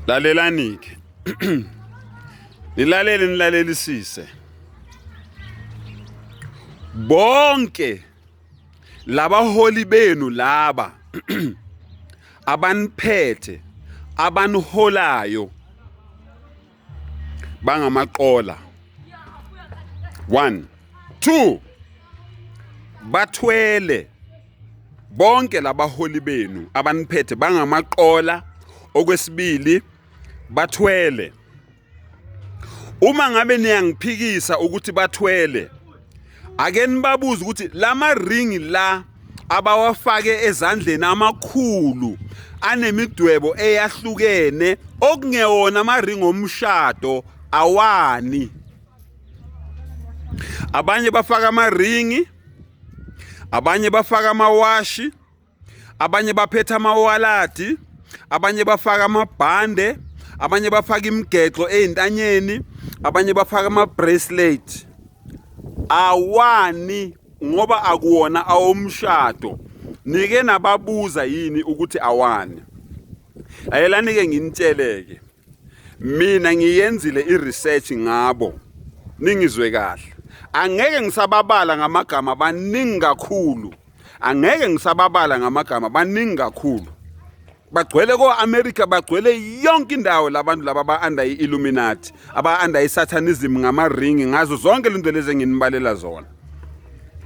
Lalelani-ke nilalelisise bonke labaholi benu laba abaniphethe abaniholayo bangamaqola. 1 2 bathwele bonke labaholi benu abaniphethe bangamaqola. Okwesibili, bathwele. Uma ngabe niyangiphikisa ukuthi bathwele, ake nibabuze ukuthi lama ringi la abawafake ezandleni amakhulu anemidwebo eyahlukene okungewona amaringi omshado awani. Abanye bafaka amaringi, abanye bafaka amawashi, abanye baphetha amawaladi, abanye bafaka amabhande, abanye bafaka imigexo ezintanyeni, abanye bafaka ama-bracelet. Awani ngoba akuwona awomshado. Nike nababuza yini ukuthi awani. Ayelani ke nginitsheleke. Mina ngiyenzile i-research ngabo. Ningizwe kahle. Angeke ngisababala ngamagama baningi kakhulu. Angeke ngisababala ngamagama baningi kakhulu. Bagcwele ko-America, bagcwele yonke indawo labantu laba aba-under i-Illuminati, aba-under i-Satanism ngamaringi ngazo zonke lento lezi enginibalela zona.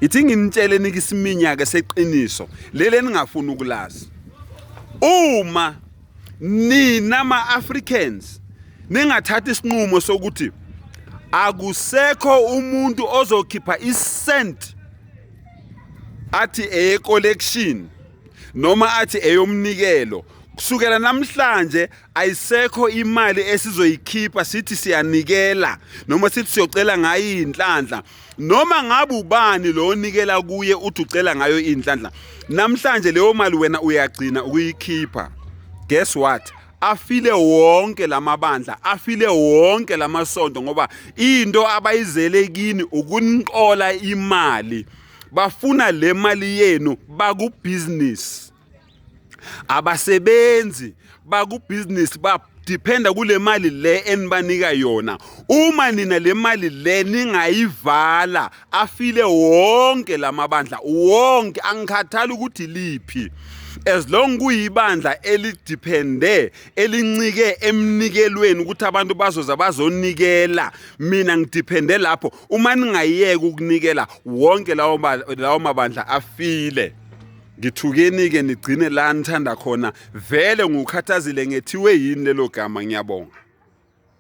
Ithi nginitshele nikisiminya-ke seqiniso leli ningafuni ukulazi. Uma nina ma-Africans ningathatha isinqumo sokuthi akusekho umuntu ozokhipha isent athi collection noma athi eyomnikelo, kusukela namhlanje ayisekho imali esizoyikhipha sithi siyanikela noma sithi siyocela ngayo inhlanhla, noma ngabe ubani lo onikela kuye uthi ucela ngayo inhlanhla. Namhlanje leyo mali wena uyagcina ukuyikhipha. Guess what? Afile wonke lamabandla, afile wonke lamasonto ngoba into abayizele kini ukuniqola imali. Bafuna le mali yenu baku business. Abasebenzi baku business dependa kule mali le enibanika yona. Uma nina le mali le ningayivala, afile wonke lamabandla, wonke, angikhathali ukuthi liphi. As long kuyibandla elidepende elincike emnikelweni ukuthi abantu bazoza bazonikela, mina ngidepende lapho. Uma ningayeka ukunikela, wonke lawo mabandla afile. Ngithukeni ke nigcine la nithanda khona. Vele ngukhathazile ngethiwe yini lelo gama. Ngiyabonga.